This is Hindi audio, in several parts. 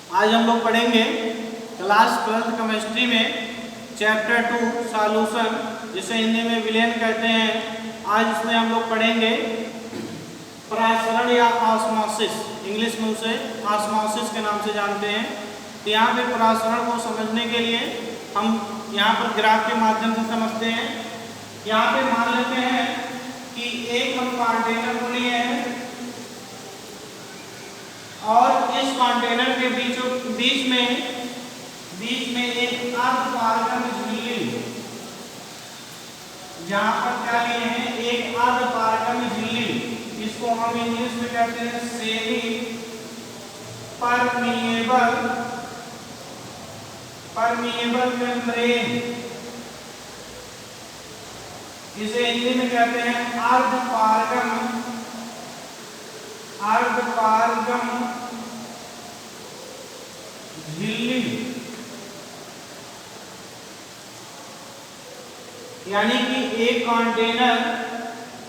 आज हम लोग पढ़ेंगे क्लास 12th केमिस्ट्री में चैप्टर 2 सॉल्यूशन, जिसे हिंदी में विलयन कहते हैं। आज इसमें हम लोग पढ़ेंगे परासरण या ऑस्मोसिस, इंग्लिश में उसे ऑस्मोसिस के नाम से जानते हैं। तो यहाँ पे परासरण को समझने के लिए हम यहाँ पर ग्राफ के माध्यम से समझते हैं। यहाँ पे मान लेते हैं कि एक हम कंटेनर को लिए हैं और इस कंटेनर के बीच में एक अर्धपारगम झिल्ली, जहां पर क्या लिए हैं, एक अर्धपारगम झिल्ली, इसको हम इंग्लिश में कहते हैं सेमी परमिएबल मेम्ब्रेन, इसे हिंदी में कहते हैं अर्धपारगम झिल्ली। यानी कि एक कंटेनर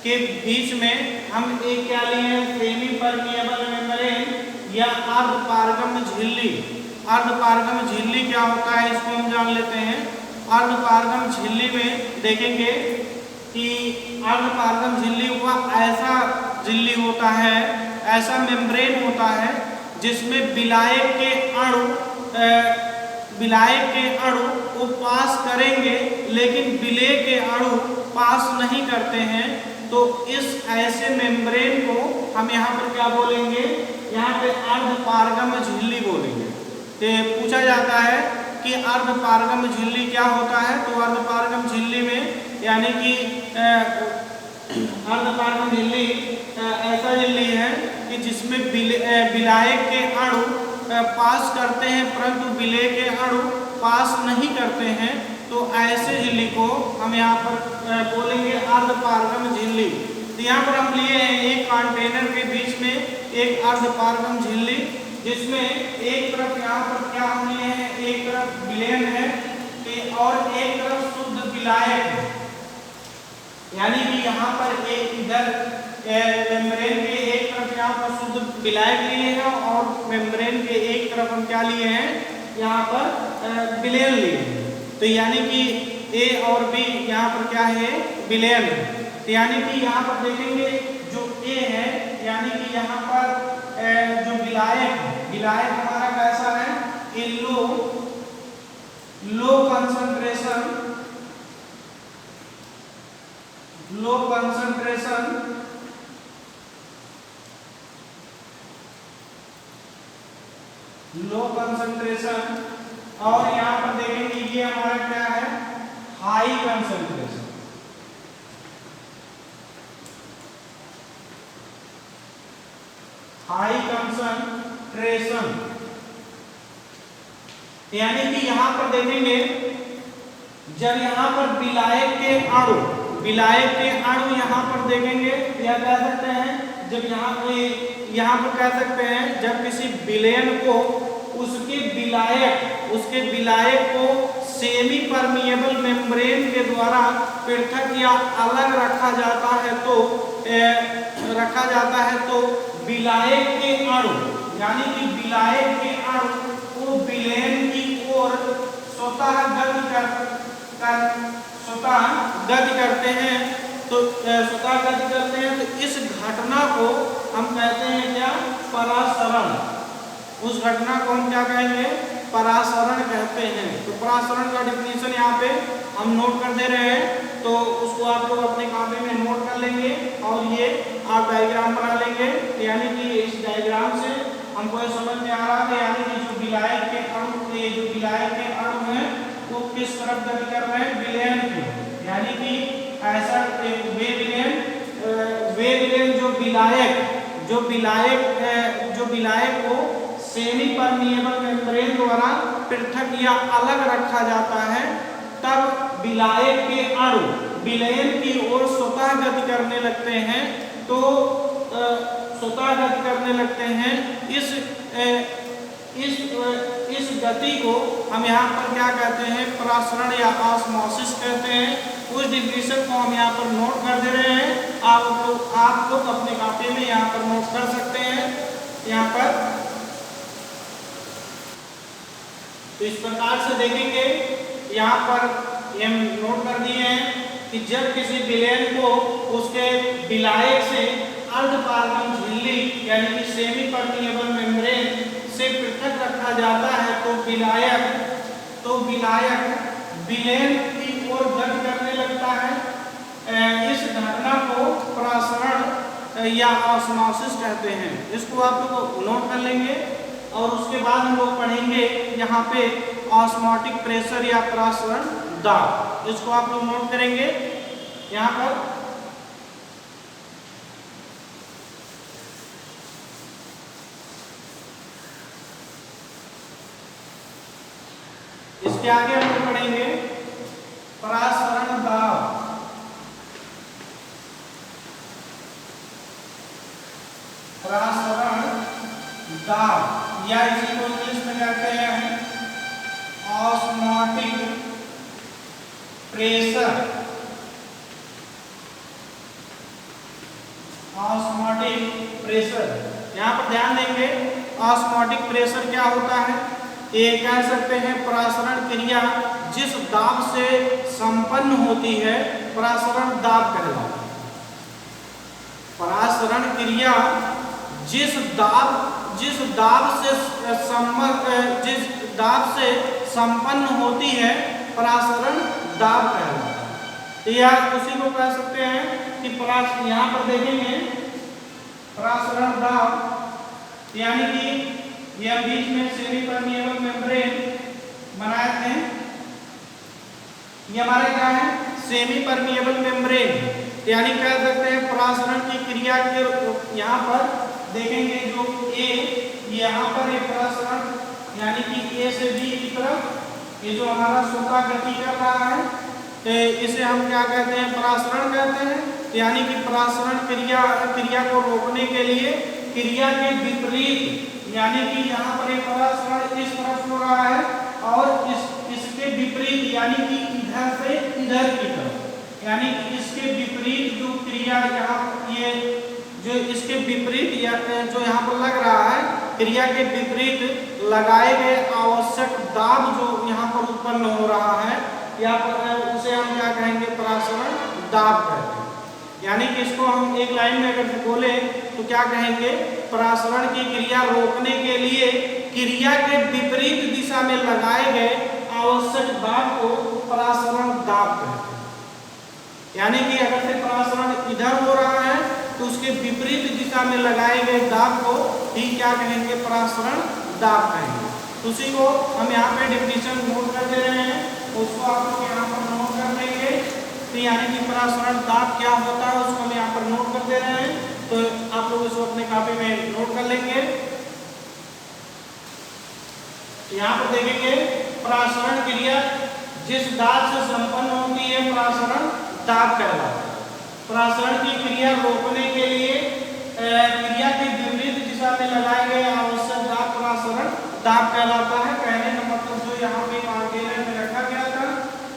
के बीच में हम एक क्या लिए हैं, सेमी परमिएबल मेम्ब्रेन या अर्धपारगम झिल्ली। अर्धपारगम झिल्ली क्या होता है, इसको हम जान लेते हैं। अर्धपारगम झिल्ली में देखेंगे कि अर्धपारगम झिल्ली वह ऐसा झिल्ली होता है, ऐसा मेम्ब्रेन होता है जिसमें विलायक के अणु वो पास करेंगे, लेकिन विलेय के अणु पास नहीं करते हैं। तो इस ऐसे मेम्ब्रेन को हम यहाँ पर क्या बोलेंगे, यहाँ पे अर्धपारगम झिल्ली बोलेंगे। तो पूछा जाता है कि अर्धपारगम झिल्ली क्या होता है, तो अर्धपारगम झिल्ली में यानी कि अर्धपारगम झिल्ली ऐसा झिल्ली है कि जिसमें विलायक के अणु पास करते हैं परंतु विलेय के अणु पास नहीं करते हैं। तो ऐसे झिल्ली को हम यहाँ पर बोलेंगे अर्धपारगम झिल्ली। तो यहाँ पर हम लिए हैं एक कंटेनर के बीच में एक अर्धपारगम झिल्ली, जिसमें एक तरफ यहाँ पर क्या हम लिए हैं, एक तरफ विलयन है और एक तरफ शुद्ध विलायक है। यानी कि यहाँ पर एक इधर मेम्ब्रेन के एक तरफ यहाँ पर शुद्ध विलायक लिए हैं और मेम्ब्रेन के एक तरफ हम क्या लिए हैं, यहाँ पर विलयन लिए हैं। तो यानी कि ए और बी यहाँ पर क्या है, विलयन है। तो यानी कि यहाँ पर देखेंगे जो ए है, यानी कि यहाँ पर जो विलायक हमारा कैसा है, ये लो कंसंट्रेशन और यहाँ पर देखेंगे ये हमारा क्या है, हाई कंसंट्रेशन। यानी कि यहाँ पर देखेंगे जब यहाँ पर विलायक के अणु यहाँ पर देखेंगे, या कह सकते हैं जब यहाँ पर कह सकते हैं जब किसी विलयन को उसके विलायक को सेमी परमिएबल मेम्ब्रेन के द्वारा पृथक या अलग रखा जाता है तो विलायक के अणु, यानी कि विलायक के अणु को विलयन की ओर स्वतः गति करते हैं। तो इस घटना को हम कहते हैं क्या, परासरण। उस घटना को हम क्या कहेंगे, परासरण कहते हैं। तो परासरण का डिफिनीशन यहाँ पे हम नोट कर दे रहे हैं, तो उसको आप लोग अपने कॉपी में नोट कर लेंगे और ये आप डायग्राम बना लेंगे। यानी कि इस डायग्राम से हमको समझ में आ रहा है, यानी कि जो विलायक के अणु हैं वो किस तरफ गति कर रहे हैं, विलयन की। यानी कि ऐसा वे विलयन जो विलायक को सेमी परमिएबल मेम्ब्रेन द्वारा पृथक या अलग रखा जाता है, तब विलायक के अणु विलयन की ओर स्वतः गति करने लगते हैं। तो स्वतः गति करने लगते हैं। इस गति को हम यहाँ पर क्या कहते हैं, परासरण या ऑस्मोसिस कहते हैं। उस डिफिनीशन को हम यहाँ पर नोट कर दे रहे हैं। आप लोग अपने कॉपी में यहाँ पर नोट कर सकते हैं। यहाँ पर तो इस प्रकार से देखेंगे यहाँ पर हम नोट कर दिए हैं कि जब किसी विलयन को उसके विलायक से अर्धपारगम झिल्ली यानी कि सेमी परमिएबल मेम्ब्रेन से पृथक रखा जाता है तो विलायक विलयन की ओर गति करने लगता है। इस घटना को प्रसरण या ऑस्मोसिस कहते हैं। इसको आप लोग नोट कर लेंगे और उसके बाद हम लोग पढ़ेंगे यहाँ पे ऑस्मोटिक प्रेशर या प्रसरण दाब। इसको आप लोग नोट करेंगे यहाँ पर। इसके आगे हम लोग पढ़ेंगे प्रसरण दाब। प्रसरण दाब या इसी को इंग्लिश में कहते हैं ऑस्मोटिक प्रेशर। ऑस्मोटिक प्रेशर यहाँ पर ध्यान देंगे। ऑस्मोटिक प्रेशर क्या होता है? ये कह सकते हैं प्रसरण क्रिया जिस दाब से संपन्न होती है प्रसरण दाब कहलाता है। प्रसरण क्रिया जिस दाब से संपन्न होती है प्रसरण दाब कहलाता है। या उसी को कह सकते हैं कि यहाँ पर देखेंगे प्रसरण दाब यानी कि यह बीच में सेमी परमिएबल मेम्ब्रेन बनाए थे। ये हमारे क्या है? सेमी परमिएबल मेम्ब्रेन यानी कह सकते हैं प्रसरण की क्रिया के यहाँ पर देखेंगे जो यहाँ पर एक प्रसरण यानी कि ए से बी की तरफ ये जो हमारा सूखा गति कर रहा है तो इसे हम क्या कहते हैं? प्रसरण कहते हैं। यानी कि प्रसरण क्रिया को रोकने के लिए क्रिया के विपरीत यानी कि यहाँ पर एक प्रसरण इस तरफ हो रहा है और इसके विपरीत यानी कि इधर से इधर की तरफ यानी कि इसके विपरीत जो क्रिया यहाँ ये जो इसके विपरीत या जो यहाँ पर लग रहा है क्रिया के विपरीत लगाए गए आवश्यक दाब जो यहाँ पर उत्पन्न हो रहा है या पर उसे हम क्या कहेंगे? प्रसरण दाब कहते हैं। यानी कि इसको हम एक लाइन में अगर बोले तो क्या कहेंगे? प्रसरण की क्रिया रोकने के लिए क्रिया के विपरीत दिशा में लगाए गए आवश्यक दाब को प्रसरण दाब कहते हैं। यानी कि अगर से प्रसरण इधर हो रहा है तो उसके विपरीत दिशा में लगाए गए दाब को ही क्या कहेंगे? प्रसरण दाब कहेंगे। उसी को हम यहाँ पे डिफिनीशन नोट कर दे रहे हैं, उसको आप लोग यहाँ पर नोट कर लेंगे। तो यानी कि प्रसरण दाब क्या होता है उसको हम यहाँ पर नोट कर दे रहे हैं, तो आप लोग इसको अपने कॉपी में नोट कर लेंगे। यहाँ पर देखेंगे प्रसरण क्रिया जिस दाब से संपन्न होती है प्रसरण दाब कहलाता है। प्रसरण की क्रिया रोकने के लिए क्रिया के विपरीत दिशा में लगाए गए आवश्यक दाब प्रसरण दाब कहलाता है। कहने का मतलब जो यहाँ पे मार्केटर में रखा गया था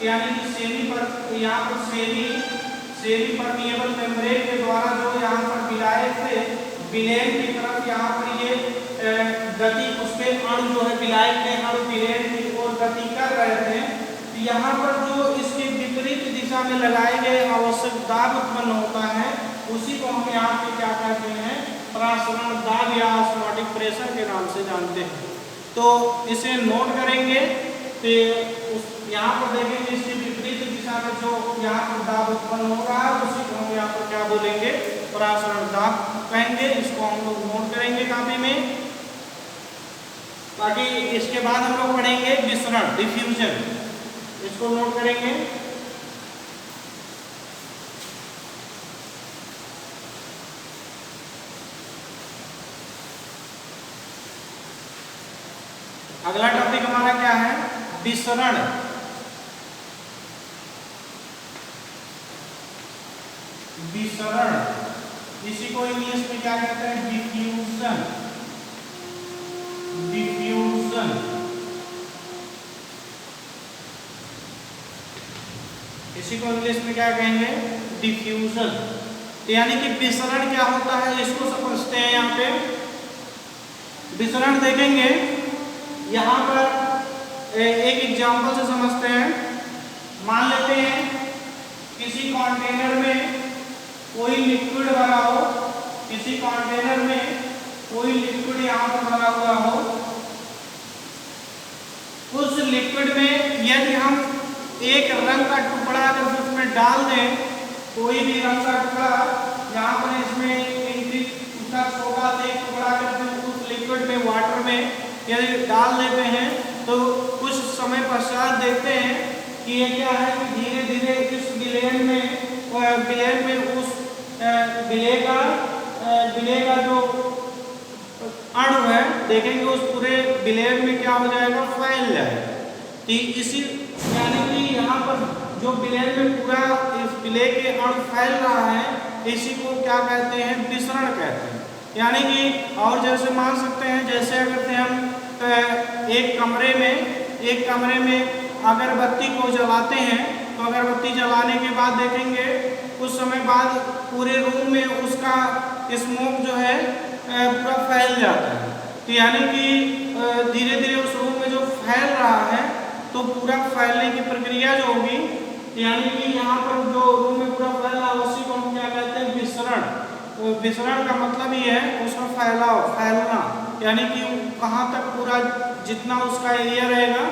यानी कि यहाँ पर सेमी परमिएबल मेम्ब्रेन के द्वारा जो यहाँ पर विलायक से विलयन की तरफ यहाँ पर ये गति उसके अणु जो है विलायक के अणु विलयन की ओर गति कर रहे थे। तो यहाँ पर जो इसके विपरीत दिशा में लगाए गए आवश्यक दाब उत्पन्न होता है उसी को हम यहाँ पे क्या कहते हैं? प्रसरण दाब या ऑस्मोटिक प्रेशर के नाम से जानते हैं। तो इसे नोट करेंगे तो यहाँ पर देखेंगे इसके विपरीत दिशा में जो यहाँ पर दाब उत्पन्न हो रहा है उसी को हम यहाँ पर क्या बोलेंगे? प्रसरण दाब कहेंगे। इसको हम लोग नोट करेंगे कॉपी में। बाकी इसके बाद हम लोग पढ़ेंगे विसरण डिफ्यूजन, इसको नोट करेंगे। अगला टॉपिक हमारा क्या है? विसरण। विसरण इसी को इंग्लिश में क्या कहते हैं? डिफ्यूजन। डिफ्यूजन इसी को इंग्लिश में क्या कहेंगे? डिफ्यूजन। तो यानी कि विसरण क्या होता है इसको समझते हैं। यहाँ पे विसरण देखेंगे यहाँ पर एक एग्जांपल से समझते हैं। मान लेते हैं किसी कंटेनर में कोई लिक्विड भरा हो, किसी कंटेनर में कोई लिक्विड यहाँ पर भरा हुआ हो। उस लिक्विड में यदि हम एक रंग का टुकड़ा अगर उसमें डाल दें, कोई भी रंग का टुकड़ा यहाँ पर इसमें उसका छोटा सा एक टुकड़ा करके उस लिक्विड में वाटर में यदि डाल देते हैं तो कुछ समय पश्चात देखते हैं कि ये क्या है कि धीरे धीरे इस विलयन में उस विलय का जो अणु है, देखेंगे उस पूरे विलयन में क्या हो जाएगा, फैल जाएगा। तो इसी यानी कि यहाँ पर जो विलयन में पूरा इस विलय के अणु फैल रहा है, इसी को क्या कहते हैं, विसरण कहते हैं। यानी कि और जैसे मान सकते हैं, जैसे अगर हम एक कमरे में अगरबत्ती को जलाते हैं तो अगरबत्ती जलाने के बाद देखेंगे कुछ समय बाद पूरे रूम में उसका स्मोक जो है पूरा फैल जाता है। तो यानी कि धीरे धीरे उस रूम में जो फैल रहा है तो पूरा फैलने की प्रक्रिया जो होगी, यानी कि यहाँ पर जो रूम में पूरा फैल रहा है उसी को हम क्या कहते हैं, विसरण। तो विसरण का मतलब ये है उसका फैलना, यानी कि कहाँ तक पूरा जितना उसका एरिया रहेगा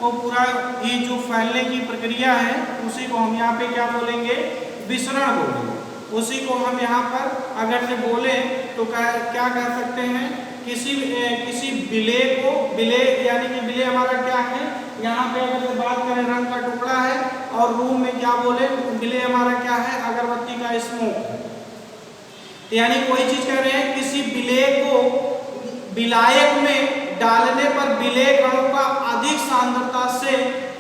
वो पूरा ये जो फैलने की प्रक्रिया है उसी को हम यहाँ पे क्या बोलेंगे, विसरण बोलेंगे। उसी को हम यहाँ पर अगर से बोले तो क्या कह सकते हैं, किसी विलय यानी कि विलय हमारा क्या है, यहाँ पे अगर से बात करें रंग का टुकड़ा है और रूम में क्या बोले, विलय हमारा क्या है, अगरबत्ती का स्मोक। यानी कोई चीज कह रहे हैं, किसी विलय को विलायक में डालने पर विलय कणों का अधिक सांद्रता से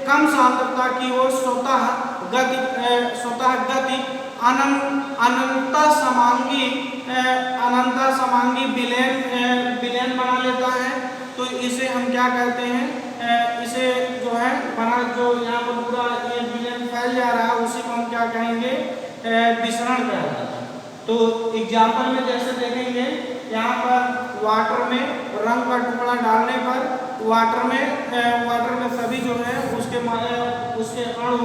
कम सांद्रता की ओर स्वतः गति अनंता समांगी विलयन बना लेता है। तो इसे हम क्या कहते हैं, इसे जो है जो यहाँ पर पूरा ये विलयन फैल जा रहा है उसी को हम क्या कहेंगे, विसरण कहते हैं। तो एग्जाम्पल में जैसे देखेंगे, यहाँ पर वाटर में रंग का टुकड़ा डालने पर वाटर में सभी जो है उसके अणु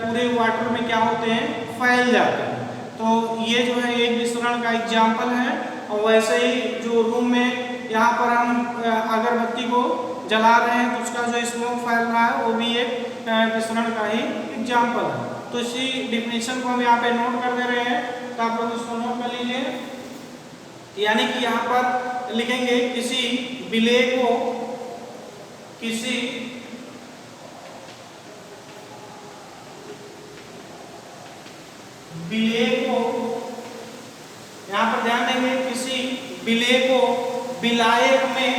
पूरे वाटर में क्या होते हैं, फैल जाते हैं। तो ये जो है एक विसरण का एग्जाम्पल है। और वैसे ही जो रूम में यहाँ पर हम अगरबत्ती को जला रहे हैं तो उसका जो स्मोक फैल रहा है वो भी एक विसरण का ही एग्जाम्पल है। तो इसी डिफिनेशन को हम यहाँ पे नोट कर दे रहे हैं, तो आप लोग इसको नोट कर लीजिए। यानी कि यहाँ पर लिखेंगे किसी विलय को यहाँ पर ध्यान देंगे, किसी विलय को विलायक में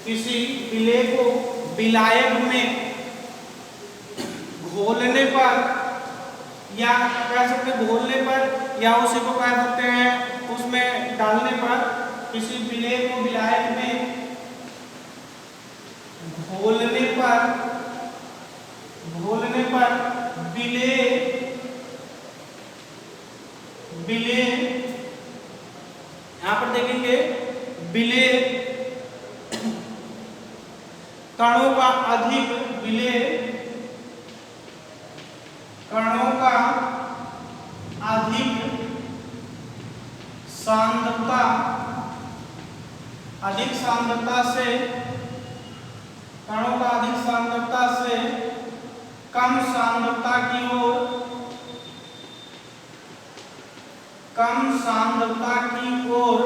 किसी विलय को विलायक में घोलने पर, या कह सकते हैं घोलने पर, या उसी को कह सकते हैं उसमें डालने पर, किसी विलय को विलायक में घोलने पर विलय यहाँ पर देखेंगे विलय कणों का अधिक सांद्रता से कम सांद्रता की ओर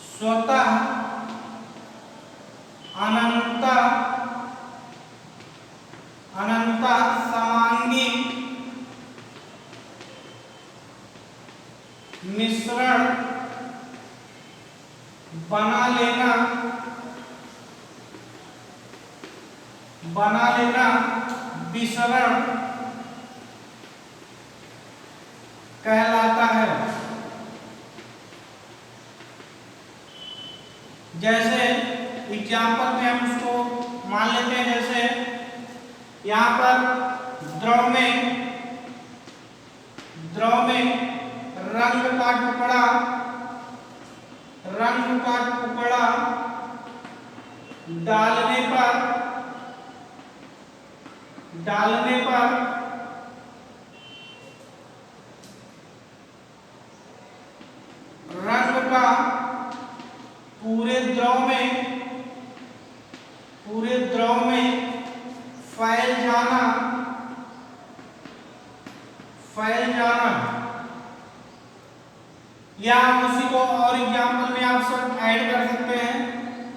स्वतः अनंता समांगी मिश्रण बना लेना विसरण कहलाता है। जैसे एग्जाम्पल में हम उसको मान लेते हैं, जैसे यहाँ पर द्रव में द्रव में रंग का टुकड़ा डालने पर रंग का पूरे द्रव में फैल जाना या उसी को और एग्जाम्पल में आप सब ऐड कर सकते हैं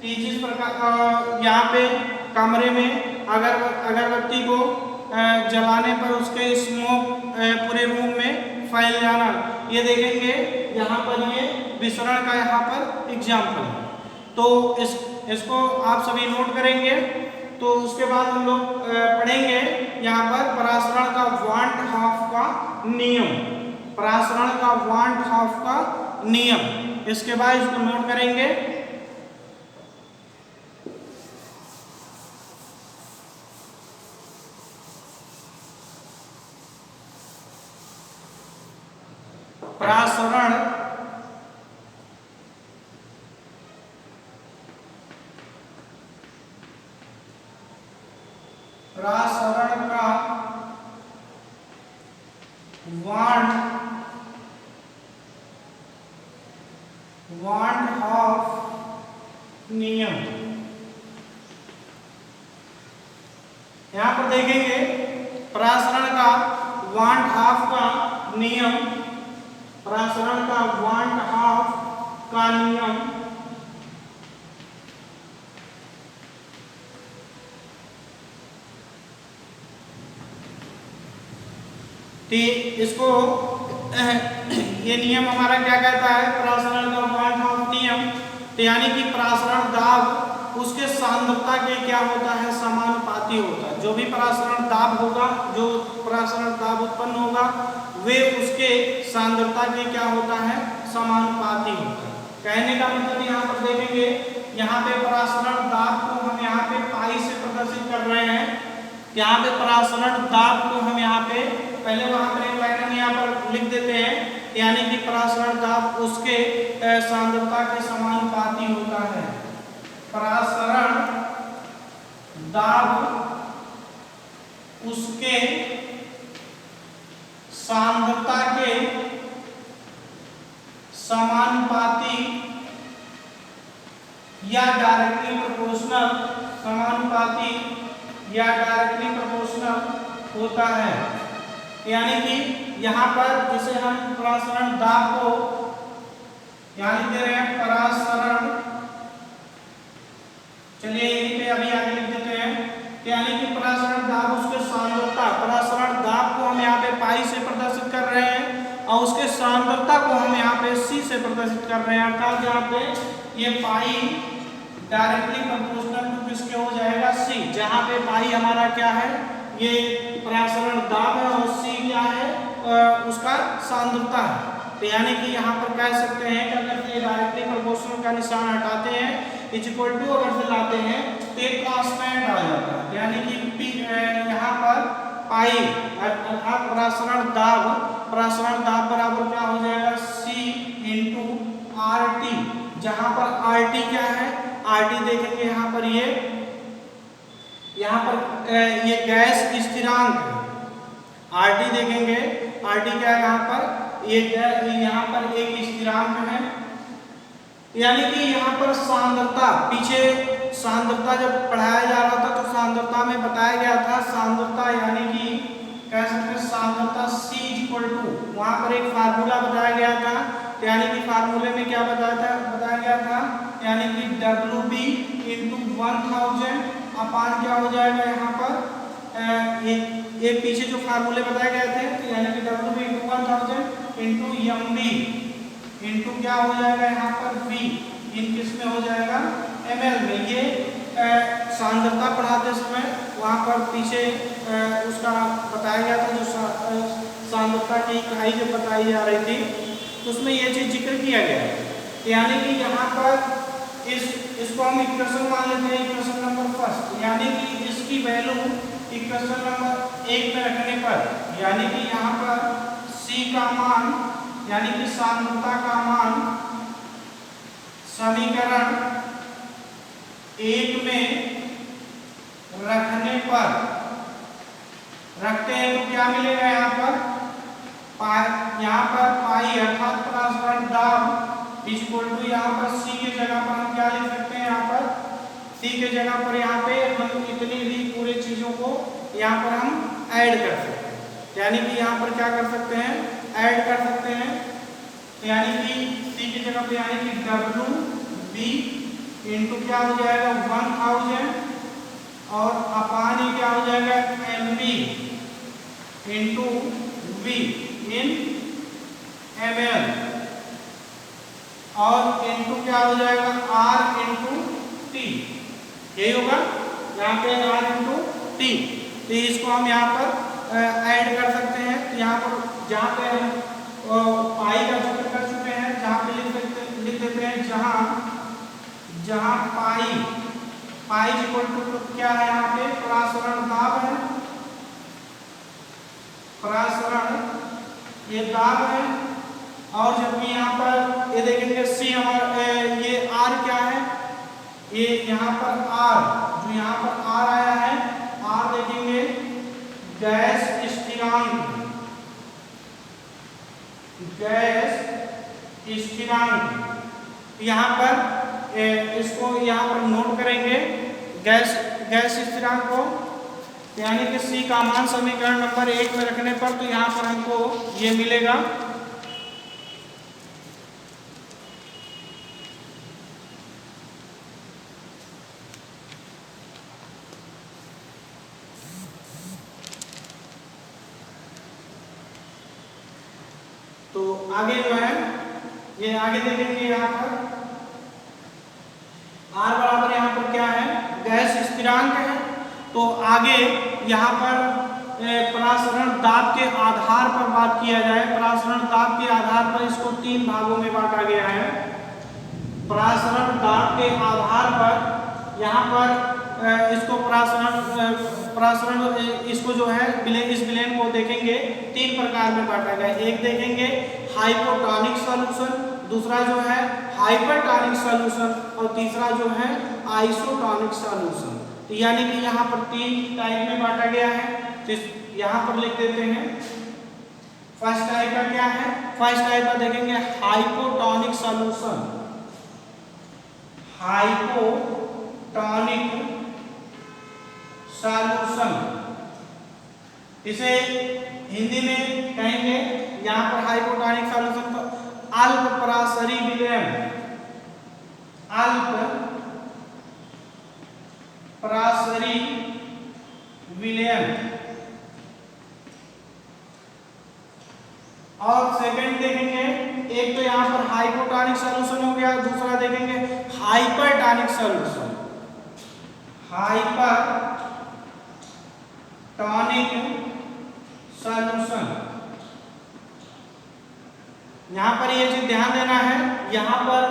कि जिस प्रकार यहाँ पे कमरे में अगरबत्ती को जलाने पर उसके स्मोक पूरे रूम में फैल जाना, ये देखेंगे यहाँ पर ये विसरण का यहाँ पर एग्जाम्पल है। तो इसको आप सभी नोट करेंगे। तो उसके बाद हम लोग पढ़ेंगे यहाँ पर परासरण का 1/2 का नियम, इसके बाद इसको नोट करेंगे। परासरण का 1/2 नियम। यहां पर देखेंगे परासरण का 1/2 का नियम, इसको ये नियम हमारा क्या कहता है, परासरण का 1/2 नियम। तो यानी कि परासरण दाब उसके सांद्रता के क्या होता है, समानुपाती होता है। जो भी परासरण दाब होगा, जो परासरण दाब उत्पन्न होगा, वे उसके सांद्रता के क्या होता है, समानुपाती होता है। कहने का मतलब यहाँ पर देखेंगे, यहाँ पे परासरण दाब को हम यहाँ पे पाई से प्रदर्शित कर रहे हैं। यहाँ पे परासरण दाब को हम यहाँ पे पहले वहां पर एक लाइन यहाँ पर लिख देते हैं, यानी कि परासरण दाब उसके सांद्रता के समानुपाती होता है। परासरण दाब उसके सांद्रता के समानुपाती या डायरेक्टली प्रोपोर्शनल होता है। यानी कि यहाँ पर जिसे हम परासरण दाब को यहाँ लिख दे रहे हैं, परासरण, चलिए यहीं पे अभी आगे लिख देते हैं। यानी कि परासरण दाब उसके सांद्रता, परासरण दाब को हम यहाँ पे पाई से प्रदर्शित कर रहे हैं और उसके सांद्रता को हम यहाँ पे सी से प्रदर्शित कर रहे हैं। अर्थात यहाँ पे ये पाई डायरेक्टली प्रोपोर्शनल टू किसके हो जाएगा, सी। जहाँ पे पाई हमारा क्या है, ये परासरण दाब है और सी क्या है, उसका सांद्रता है। तो यानी कि यहाँ पर कह सकते हैं कि अगर ये डायरेक्टली प्रोपोर्शनल का निशान हटाते हैं, इक्वल टू अगर से लाते हैं तो एक कांस्टेंट आ जाता है। यानी कि यहाँ पर पाई अर्थात परासरण दाब बराबर क्या हो जाएगा, सी इंटू आर टी। जहाँ पर आर टी क्या है, आर टी देखेंगे यहाँ पर ये गैस स्थिरांक है। आर टी देखेंगे, आर टी क्या है यहाँ पर, यहाँ पर एक स्थिरांक है। यानी कि यहाँ पर सांद्रता, पीछे सांद्रता जब पढ़ाया जा रहा था तो सांद्रता में बताया गया था, सांद्रता यानी कि कह सकते हैं सांद्रता C इक्वल टू, वहाँ पर एक फार्मूला बताया गया था। यानी कि फार्मूले में क्या बताया गया था, यानी कि WB इंटू 1000 अपान क्या हो जाएगा यहाँ पर, ये पीछे जो फार्मूले बताए गए थे, यानी कि WB into 1000 into MB into क्या हो जाएगा यहाँ पर V, इन किस में हो जाएगा, ml में। ये सांद्रता पढ़ाते समय वहाँ पर पीछे उसका बताया गया था, जो सांद्रता की इकाई जो बताई जा रही थी, तो उसमें ये चीज जिक्र किया गया है। यानी कि यहाँ पर इसको हम इक्वेशन मान लेते हैं, इक्वेशन नंबर फर्स्ट। यानी कि इसकी वैल्यू इक्वेशन नंबर 1 में रखने पर, यानी कि यहाँ पर C C का मान यानी कि सांद्रता का मान समीकरण 1 में रखने पर रखते हैं तो क्या मिलेगा यहाँ पर पाई अर्थात परासरण दाब इक्वल टू यहाँ पर C की जगह पर हम क्या लिख सकते हैं, यहाँ पर C के जगह पर यहाँ पे हम इतनी भी पूरे चीजों को यहाँ पर हम ऐड कर सकते हैं, यानी कि यहाँ पर क्या कर सकते हैं, ऐड कर सकते हैं, यानी कि C की जगह पे यानी कि WB इंटू क्या हो जाएगा 1000 और अपान ही क्या हो जाएगा MB इंटू V इन ml और इंटू क्या हो जाएगा R इंटू T, यही होगा यहाँ पे R इंटू T। तो इसको हम यहाँ पर ऐड कर सकते हैं। तो यहाँ पर जहाँ पे हम पाई का जिक्र कर चुके हैं, जहाँ पे लिख देते हैं जहाँ पाई इक्वल टू क्या है, यहाँ पे परासरण दाब है, परासरण ये दाब है, और जबकि यहाँ पर ये देखेंगे C हमारा ये R क्या है, ये यहाँ पर R जो यहाँ पर R आया है, R देखेंगे गैस स्थिरांक, यहाँ पर इसको यहाँ पर नोट करेंगे गैस स्थिरांक को, यानी कि C का मान समीकरण नंबर 1 में रखने पर तो यहाँ पर हमको ये मिलेगा तो आगे जो है ये आगे देखेंगे यहाँ पर R बराबर यहाँ पर क्या है, गैस स्थिरांक है। तो आगे यहाँ पर परासरण दाब के आधार पर बात किया जाए, परासरण दाब के आधार पर इसको 3 भागों में बांटा गया है। परासरण दाब के आधार पर यहाँ पर इसको परासरण इसको जो है इस विलेन को देखेंगे 3 प्रकार में बांटा गया है। एक देखेंगे हाइपोटोनिक सॉल्यूशन, दूसरा जो है हाइपरटोनिक सॉल्यूशन और तीसरा जो है आइसोटोनिक सॉल्यूशन। तो यानी कि यहाँ पर 3 टाइप में बांटा गया है। तो यहाँ पर लिख देते हैं फर्स्ट टाइप का क्या है, फर्स्ट टाइप का देखेंगे हाइपोटोनिक सॉल्यूशन, हाइपोटोनिक सॉल्यूशन, इसे हिंदी में कहेंगे यहाँ पर हाइपोटोनिक सॉल्यूशन तो अल्प पराशरी विलयन, अल्प पराशरी विलयन। और सेकंड देखेंगे, एक तो यहाँ पर हाइपोटोनिक सॉल्यूशन हो गया, दूसरा देखेंगे हाइपरटोनिक सॉल्यूशन, हाइपरटोनिक सॉल्यूशन। यहाँ पर ये चीज ध्यान देना है, यहाँ पर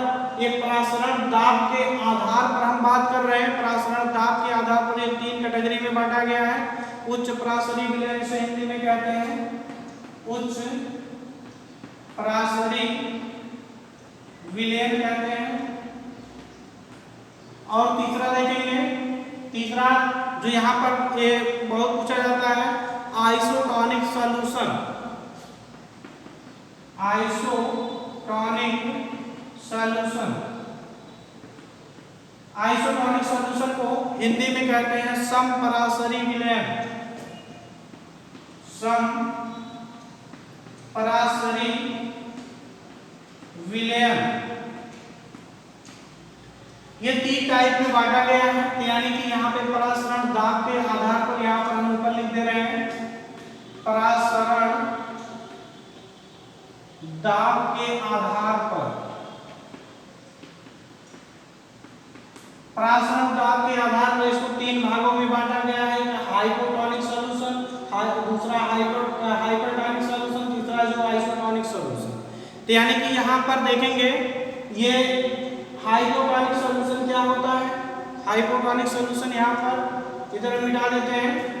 एक परासरण दाब के आधार पर हम बात कर रहे हैं। परासरण दाब के आधार पर ये 3 कैटेगरी में बांटा गया है। उच्च पराशरी विलयन से हिंदी में कहते हैं उच्च पराशरी विलयन कहते हैं। और तीसरा देखेंगे, तीसरा जो यहाँ पर ये बहुत पूछा जाता है isotonic solution, isotonic solution. Isotonic solution को हिंदी में कहते हैं समपराशरी विलयन, समपराशरी विलयन। ये 3 टाइप में बांटा गया है, यानी कि यहाँ पे परासरण दाब के आधार पर यहाँ पर हम ऊपर लिख दे रहे हैं परासरण दाब के आधार पर, परासरण दाब के आधार पर इसको 3 भागों में बांटा गया है। हाइपोटोनिक सॉल्यूशन, दूसरा हाइपरटोनिक सॉल्यूशन, तीसरा जो आइसोटोनिक सॉल्यूशन। तो यानी कि यहाँ पर देखेंगे ये हाइपोटोनिक सॉल्यूशन क्या होता है, हाइपोटोनिक सॉल्यूशन यहाँ पर इधर मिटा देते हैं।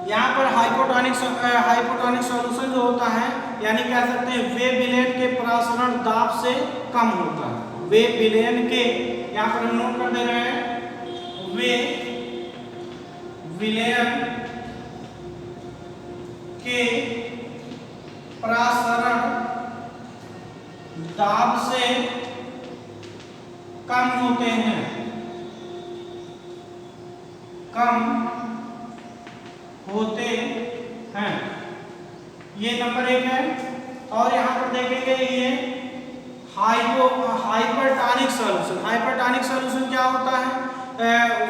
यहाँ पर हाइपोटोनिक सॉल्यूशन जो होता है, यानी कह सकते हैं वे विलयन के परासरण दाब से कम होता है। वे विलयन के, यहाँ पर हम नोट कर दे रहे हैं, वे विलयन के परासरण दाब से कम होते हैं, कम होते हैं। ये नंबर 1 है। और यहाँ पर देखेंगे ये हाइपरटॉनिक सॉल्यूशन। हाइपरटॉनिक सॉल्यूशन क्या होता है?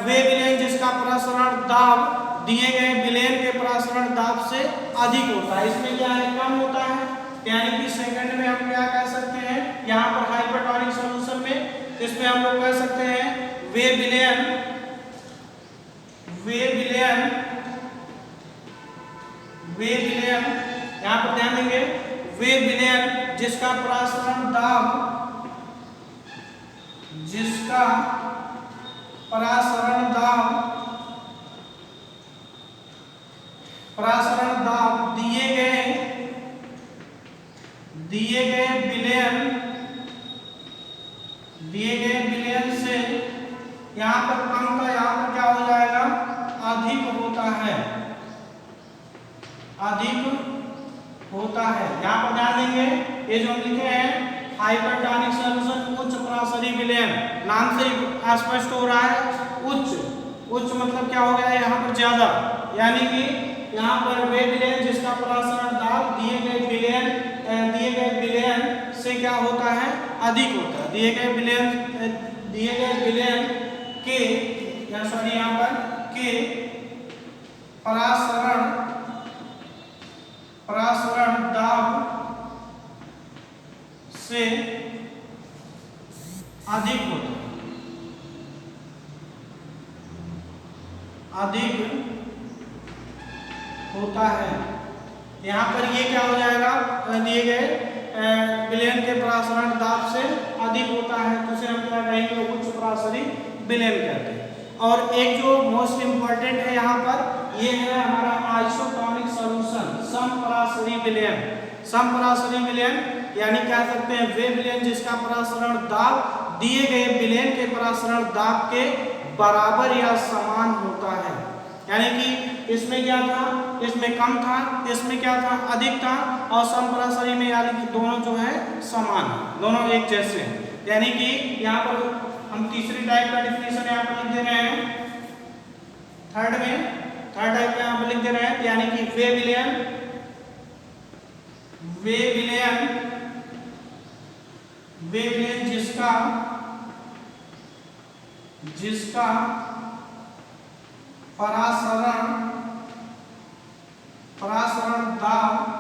वे विलयन जिसका परासरण दाब दिए गए विलयन के परासरण दाब से अधिक होता है। इसमें क्या है? कम होता है। यानी कि सेकंड में हम क्या कह सकते हैं यहाँ पर हाइपरटॉनिक सॉल्यूशन में? इसमें हम लोग कह सकते हैं वे विलयन यहाँ पर ध्यान देंगे, वे विलयन जिसका परासरण दाब दिए गए विलयन से यहाँ पर कम का, यहाँ पर क्या हो जाएगा? अधिक होता है, अधिक होता है। यहाँ पर ध्यान देंगे, ये जो हम लिखे हैं हाइपरटॉनिक सॉल्यूशन उच्च परासरी विलयन, नाम से स्पष्ट हो रहा है। उच्च मतलब क्या हो गया यहाँ पर? ज्यादा। यानी कि यहाँ पर वे विलयन जिसका परासरण दाब दिए गए विलयन से क्या होता है? अधिक होता है। दिए गए विलयन के, यहाँ पर के परासरण दाब से अधिक होता है। यहाँ पर ये क्या हो जाएगा? दिए गए विलयन के परासरण दाब से अधिक होता है, तो उसे हम क्या कहेंगे? उच्च परासरी विलयन कहते हैं। और एक जो मोस्ट इंपॉर्टेंट है यहाँ पर, ये है हमारा आइसोटोनिक सॉल्यूशन, समपरासरी विलयन। समपरासरी विलयन यानी कह सकते हैं वे विलयन जिसका परासरण दाब दिए गए विलयन के परासरण दाब के बराबर या समान होता है। यानी कि इसमें क्या था? इसमें कम था, इसमें क्या था? अधिक था। और समपरासरी में यानी कि दोनों जो है समान, दोनों एक जैसे हैं। यानी कि यहाँ पर हम तीसरी टाइप का डिफिनेशन यहाँ पर लिख दे रहे हैं। थर्ड टाइप का यहाँ पर लिख दे रहे हैं, यानी कि वे विलयन जिसका परासरण दाब दिए गए विलयन के परासरण दाब के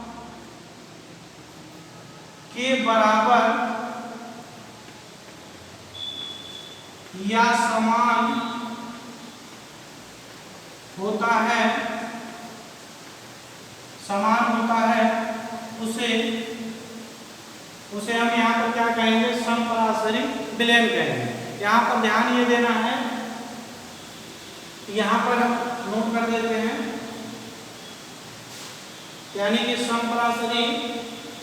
बराबर या समान होता है, उसे हम यहाँ पर क्या कहेंगे? समपरासरी विलयन कहेंगे। यहाँ पर ध्यान ये देना है, यहाँ पर हम नोट कर देते हैं, यानी कि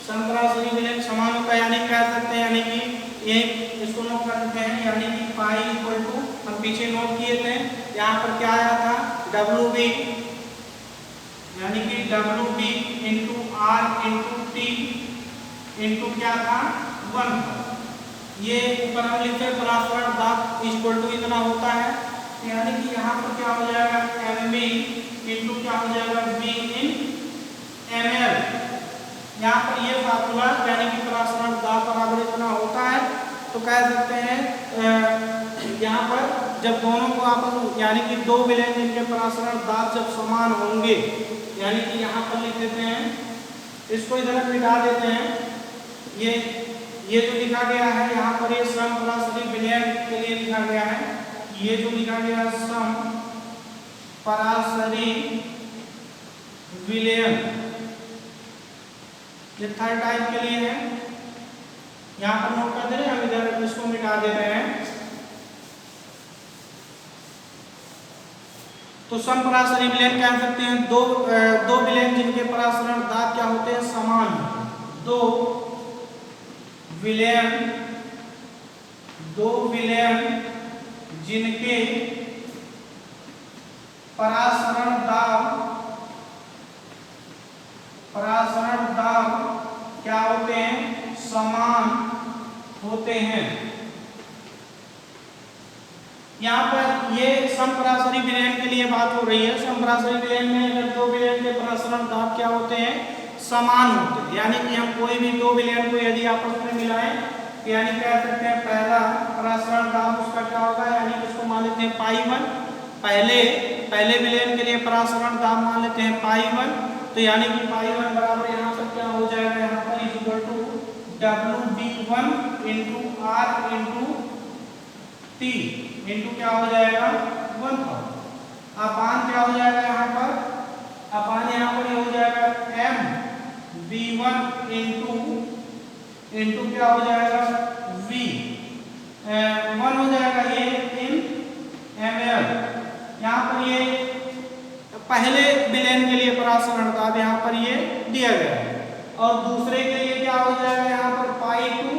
समपरासरी विलयन समान होता है, यानी कह सकते हैं, यानी कि ये इसको नोट कर देते हैं, यानी कि पाई इक्वल टू, हम पीछे नोट किए थे, यहाँ पर क्या आया था? WB, यानी कि WB into R into T into क्या था? 1। ये ऊपर हम लिखते हैं परासरण दाब इक्वल टू इतना होता है, यानी कि यहाँ पर क्या हो जाएगा? MB इंटू क्या हो जाएगा? B इन ml। यहाँ पर ये फार्मूला, यानी कि परासरण दाब बराबर इतना होता है, तो कह सकते हैं यहाँ पर जब दोनों को आपस, यानी कि दो विलयन जिनके परासरण दाब जब समान होंगे, यानी कि यहाँ पर लिख देते हैं, इसको इधर मिटा देते हैं। ये जो लिखा गया है यहाँ पर, ये समपरासरी विलयन के लिए लिखा गया है। ये जो लिखा गया समपरासरी विलयन, ये थर्ड टाइप के लिए है। यहाँ पर नोट कर दे रहे हैं, हम इधर इसको मिटा दे रहे हैं। तो समपराशरी विलयन कह सकते हैं दो विलयन जिनके परासरण दाब क्या होते हैं, समान। दो विलयन जिनके परासरण दाब क्या होते हैं, समान होते हैं। यहाँ पर ये समपराशरी विलयन के लिए बात हो रही है। समपराशरी विलयन में अगर दो विलयन के परासरण दाब क्या होते हैं, समान होते हैं। यानी कि हम कोई भी दो विलयन को यदि आपस में मिलाएं, यानी कह सकते हैं पहला परासरण दाब उसका क्या होगा, यानी कि उसको मान लेते हैं पाई 1। पहले विलयन के लिए परासरण दाब मान लेते हैं पाई 1। तो यानी कि पाई 1 बराबर यहाँ पर क्या हो जाएगा, यहाँ पर equal to WB1 into R into T into क्या हो जाएगा 1000। अपान क्या हो जाएगा यहाँ पर, अपान यहाँ पर हो जाएगा MB1 इंटू क्या हो जाएगा V1 हो जाएगा ये इन ml। यहाँ पर ये पहले विलयन के लिए परासरण दाब यहाँ पर ये दिया गया है। और दूसरे के लिए क्या हो जाएगा यहाँ पर पाई 2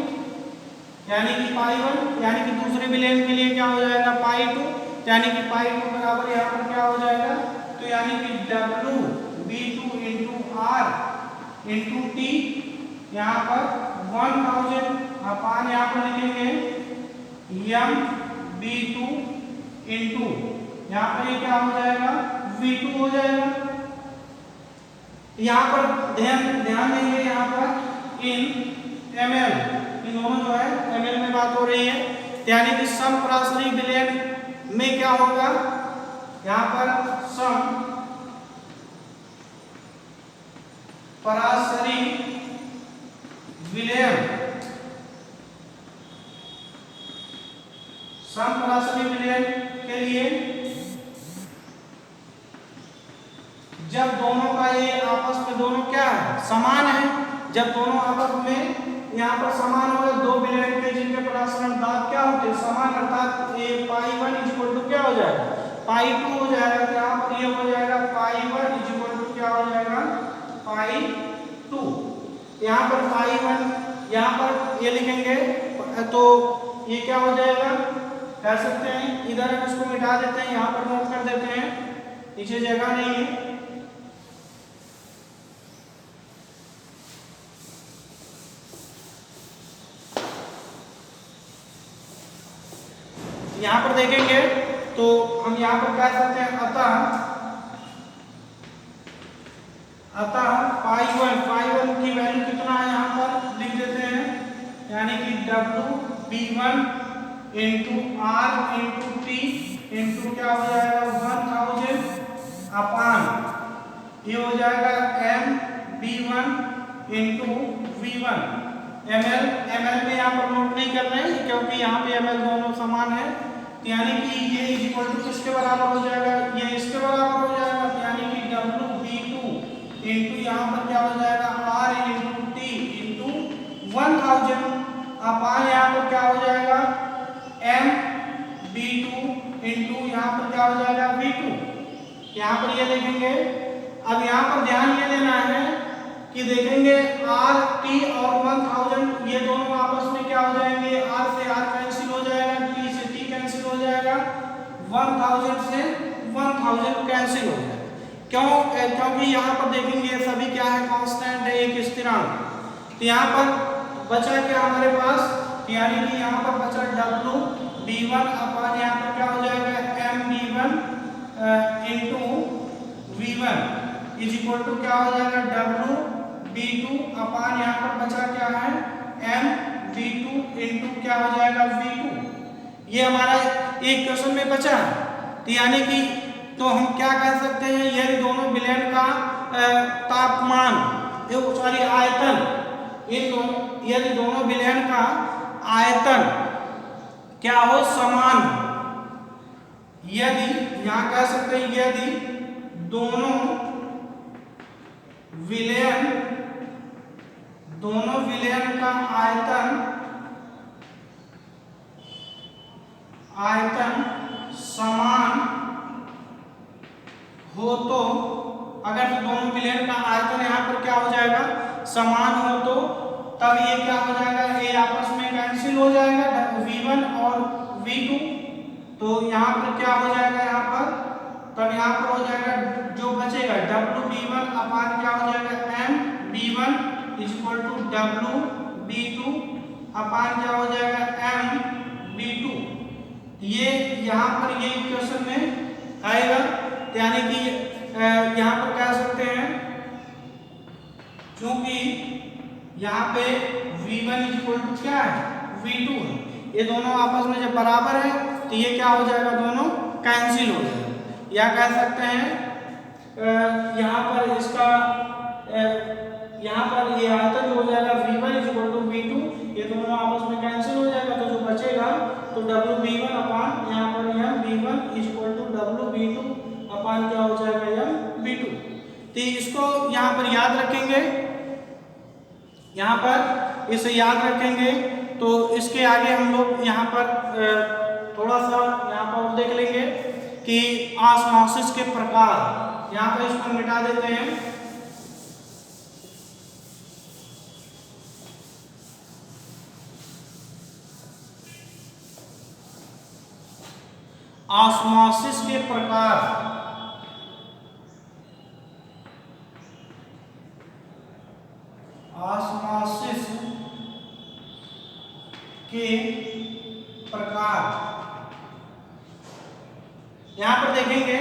यानी कि पाई 1, यानी कि दूसरे विलयन के लिए क्या हो जाएगा पाई 2, यानी कि पाई 2 बराबर यहाँ पर क्या हो जाएगा, तो यानी कि WB2 into R into T यहाँ पर 1000 अपान यहाँ पर लिखेंगे MB2 इंटू यहाँ पर ये क्या हो जाएगा V2 हो जाएगा। यहाँ पर ध्यान देंगे, यहाँ पर इन ml, इन दोनों जो है ml में बात हो रही है। यानी कि समपराशरी विलयन में क्या होगा, यहाँ पर समपराशरी विलयन के लिए जब दोनों का ये आपस में दोनों क्या है, समान है। जब दोनों आपस में यहाँ पर समान होगा, दो विलयन के जिनके परासरण दाब क्या होते हैं, समान, अर्थात ये पाई 1 इक्वल टू क्या हो जाएगा पाई 2 हो जाएगा। तो यहाँ पर ये हो जाएगा पाई 1 इक्वल टू क्या हो जाएगा पाई 2। यहाँ पर पाई 1 यहाँ पर ये लिखेंगे तो ये क्या हो जाएगा, कह सकते हैं इधर हम इसको मिटा देते हैं, यहाँ पर नोट कर देते हैं, नीचे जगह नहीं है। यहाँ पर देखेंगे तो हम यहाँ पर कह सकते हैं अतः पाई 1 की वैल्यू कितना है यहाँ पर लिख देते हैं, यानी कि WB1 into R into T into क्या हो जाएगा 1000 अपान ये हो जाएगा MB1 इंटू V1। ml में यहाँ पर नोट नहीं कर रहे हैं क्योंकि यहाँ पे ml दोनों समान है। यानी कि ये इक्वल टू किसके बराबर हो जाएगा, ये इसके बराबर हो जाएगा। यानी कि WB2 इंटू यहाँ पर क्या हो जाएगा R इंटू T इंटू 1000 अपान यहाँ पर क्या हो जाएगा MB2 इंटू यहाँ पर क्या हो जाएगा V2। यहाँ पर ये देखेंगे, अब यहाँ पर ध्यान ये देना है कि देखेंगे R T और 1000 ये दोनों आपस में क्या हो जाएंगे, R से R कैंसिल हो जाएगा, T से T कैंसिल हो जाएगा, 1000 से 1000 कैंसिल हो जाएगा। क्योंकि यहाँ पर देखेंगे ये सभी क्या है, कांस्टेंट है, एक स्थिरांक। तो यहाँ पर बचा क्या हमारे पास, यानी कि यहाँ पर बचा WB1 अपान यहाँ पर क्या हो जाएगा MB1 into V1 is equal to क्या हो जाएगा WB2 अपान यहाँ पर बचा क्या है MB2 इंटू क्या हो जाएगा V2। ये हमारा एक क्वेश्चन में बचा है। तो यानी कि तो हम क्या कह सकते हैं, यदि दोनों विलयन का तापमान आयतन, यदि दोनों विलयन का आयतन क्या हो समान, यदि यहाँ कह सकते हैं यदि दोनों विलयन, दोनों विलयन का आयतन समान हो तो, अगर दोनों विलयन का आयतन यहाँ पर क्या हो जाएगा, समान हो तो तब ये क्या हो जाएगा, ये आपस में कैंसिल हो जाएगा V1 और V2। तो यहाँ पर क्या हो जाएगा, यहाँ पर तब यहाँ पर हो जाएगा जो बचेगा WB1 अपान क्या हो जाएगा MB1 इक्वल टू WB2 अपान क्या हो जाएगा MB2। ये यहाँ पर ये इक्वेशन में आएगा, यानी कि यहाँ पर कह सकते हैं क्योंकि यहाँ पे V1 इक्वल टू क्या है V2 है, ये दोनों आपस में जब बराबर है तो ये क्या हो जाएगा, दोनों कैंसिल हो जाएगा। या कह सकते हैं यहाँ पर इसका यहाँ पर ये आयतन हो जाएगा V1 इक्वल टू V2, ये दोनों आपस में कैंसिल हो जाएगा, तो जो बचेगा तो WB1 अपान यहाँ पर MB1 इक्वल टू WB2 अपान क्या हो जाएगा MB2। तो इसको यहाँ पर याद रखेंगे, यहाँ पर इसे याद रखेंगे तो इसके आगे हम लोग यहाँ पर थोड़ा सा यहाँ पर देख लेंगे कि ऑस्मोसिस के प्रकार। यहाँ पर इसको मिटा देते हैं। ऑस्मोसिस के प्रकार, ऑस्मोसिस के प्रकार यहां पर देखेंगे।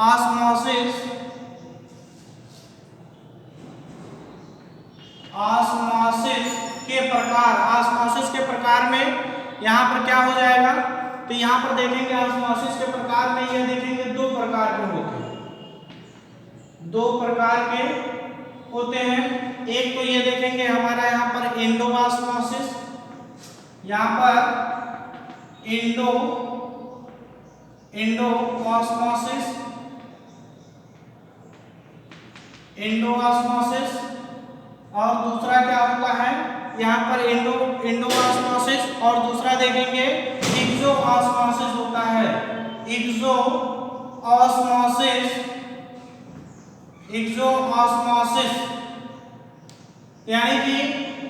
ऑस्मोसिस के प्रकार, ऑस्मोसिस के प्रकार में यहां पर क्या हो जाएगा, तो यहां पर देखेंगे ऑस्मोसिस के प्रकार में ये देखेंगे दो प्रकार के होते हैं, दो प्रकार के होते हैं। एक तो ये देखेंगे हमारा यहाँ पर एंडो ऑस्मोसिस, यहाँ पर एंडो ऑस्मोसिस, और दूसरा क्या होता है यहाँ पर एंडो ऑस्मोसिस, और दूसरा देखेंगे एक्सो ऑस्मोसिस होता है। एक्सो ऑस्मोसिस यानी कि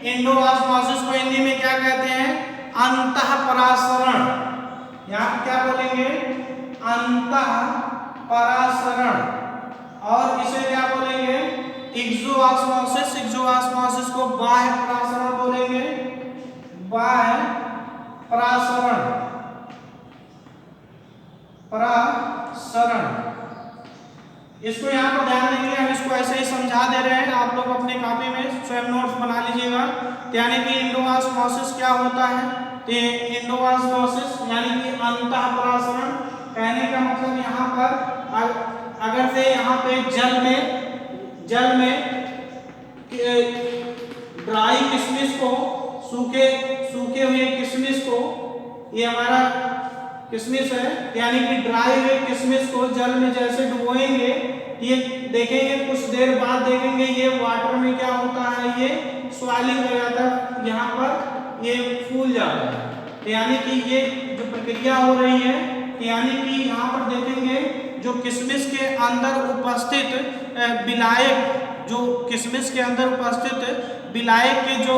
एंडो ऑस्मोसिस को हिंदी में क्या कहते हैं, अंतःपरासरण। यहाँ क्या बोलेंगे, अंतःपरासरण, और इसे क्या बोलेंगे एक्सो ऑस्मोसिस को बाह्य परासरण बोलेंगे, बाह्य परासरण। इसको यहाँ पर ध्यान देंगे, हम इसको ऐसे ही समझा दे रहे हैं, आप लोग अपने कॉपी में स्वयं नोट्स बना लीजिएगा। यानी कि एंडो ऑस्मोसिस क्या होता है, तो एंडो ऑस्मोसिस यानी कि अंतःपरासरण, कहने का मतलब यहाँ पर अगर से यहाँ पे जल में ड्राई किशमिश को, सूखे हुए किशमिश को, ये हमारा किशमिश है, यानी कि ड्राई हुए किशमिश को जल में जैसे डुबोएंगे, ये देखेंगे कुछ देर बाद देखेंगे ये वाटर में क्या होता है, ये स्वेलिंग हो जाता है, यहाँ पर ये फूल जाता है। यानी कि ये जो प्रक्रिया हो रही है, यानी कि यहाँ पर देखेंगे जो किशमिश के अंदर उपस्थित विलायक, जो किशमिश के अंदर उपस्थित विलायक के जो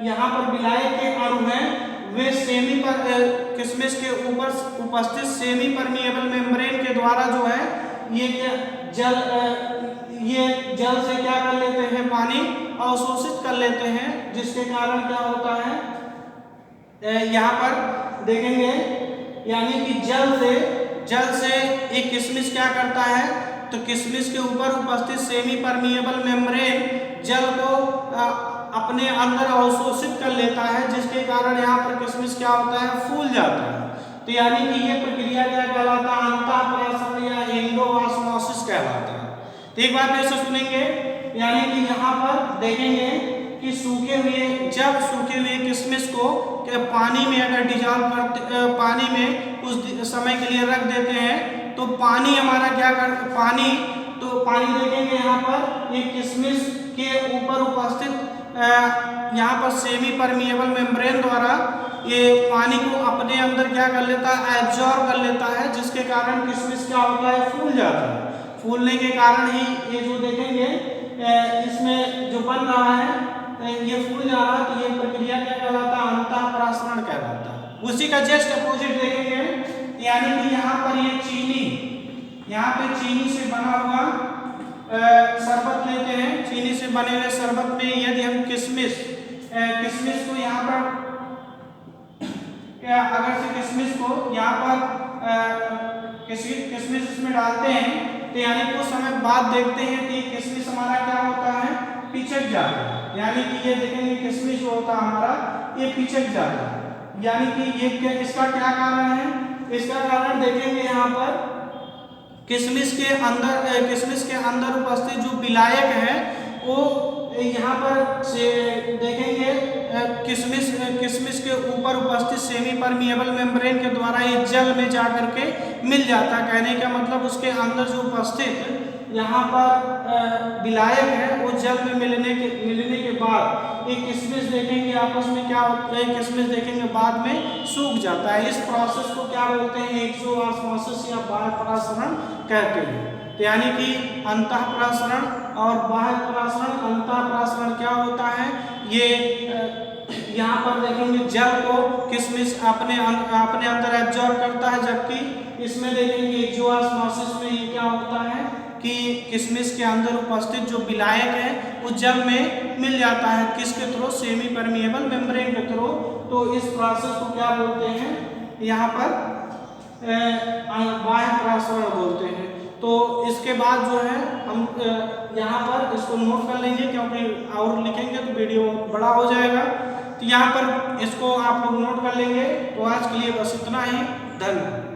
यहाँ पर विलायक के अणु हैं, वे किशमिश के ऊपर उपस्थित सेमी परमिएबल मेम्ब्रेन के द्वारा जो है ये जल से क्या कर लेते हैं, पानी अवशोषित कर लेते हैं, जिसके कारण क्या होता है, यहाँ पर देखेंगे यानी कि जल से एक किशमिश क्या करता है, तो किशमिश के ऊपर उपस्थित सेमी परमिएबल मेम्ब्रेन जल को अपने अंदर अवशोषित कर लेता है, जिसके कारण यहाँ पर किशमिश क्या होता है, फूल जाता है। तो यानी कि ये प्रक्रिया क्या कहलाता है, अंतःपरासरण या एंडो ऑस्मोसिस कहलाता है। तो एक बार फिर से सुनेंगे, यानी कि यहाँ पर देखेंगे कि सूखे हुए किशमिश को पानी में अगर डिजॉल्व करते, पानी में कुछ समय के लिए रख देते हैं, तो पानी हमारा क्या कर, पानी तो पानी देखेंगे यहाँ पर ये किशमिश के ऊपर उपस्थित यहाँ पर सेमी परमिएबल मेम्ब्रेन द्वारा ये पानी को अपने अंदर क्या कर लेता है, एब्जॉर्ब कर लेता है, जिसके कारण किशमिश क्या होता है, फूल जाता है। फूलने के कारण ही ये जो देखेंगे इसमें जो बन रहा है ये फूल जा रहा है, तो ये प्रक्रिया क्या कहलाता है, अंतःपरासरण कहलाता है। उसी का जस्ट अपोजिट देखेंगे, यानी कि यहाँ पर ये चीनी, यहाँ पे चीनी से बना हुआ शरबत लेते हैं। चीनी से बने हुए शरबत में यदि हम किशमिश को यहाँ पर अगर से किशमिश को यहाँ पर किशमिश इसमें डालते हैं, तो यानी कुछ समय बाद देखते हैं कि किशमिश हमारा क्या होता है, पिचक जाता है। यानी कि ये देखेंगे किशमिश होता है हमारा, ये पिचक जाता है। यानी कि ये इसका क्या कारण है, इसका कारण देखेंगे यहाँ पर किशमिश के अंदर उपस्थित जो विलायक है वो यहाँ पर से देखेंगे किशमिश के ऊपर उपस्थित सेमी परमिएबल मेम्ब्रेन के द्वारा ये जल में जाकर के मिल जाता है। कहने का मतलब उसके अंदर जो उपस्थित यहाँ पर विलायक है वो जल में मिलने के बाद ये किशमिश देखेंगे आपस में क्या होता है, किशमिश देखेंगे बाद में सूख जाता है। इस प्रोसेस को क्या बोलते हैं, एक्सोऑस्मोसिस या बाह्य परासरण कहते हैं। तो यानी कि अंतःपरासरण और बाह्य परासरण। अंतःपरासरण क्या होता है, ये यहाँ पर देखेंगे जल को किशमिश अपने अंदर एब्जॉर्ब करता है, जबकि इसमें देखेंगे एक्सोऑस्मोसिस में ये क्या होता है कि किशमिश के अंदर उपस्थित जो विलायक है वो जल में मिल जाता है। किसके थ्रू, सेमी परमिएबल मेम्ब्रेन के थ्रू। तो इस प्रोसेस को क्या बोलते हैं, यहाँ पर बाह्य परासरण बोलते हैं। तो इसके बाद जो है हम यहाँ पर इसको नोट कर लेंगे, क्योंकि और लिखेंगे तो वीडियो बड़ा हो जाएगा। तो यहाँ पर इसको आप लोग नोट कर लेंगे। तो आज के लिए बस इतना ही, धन्यवाद।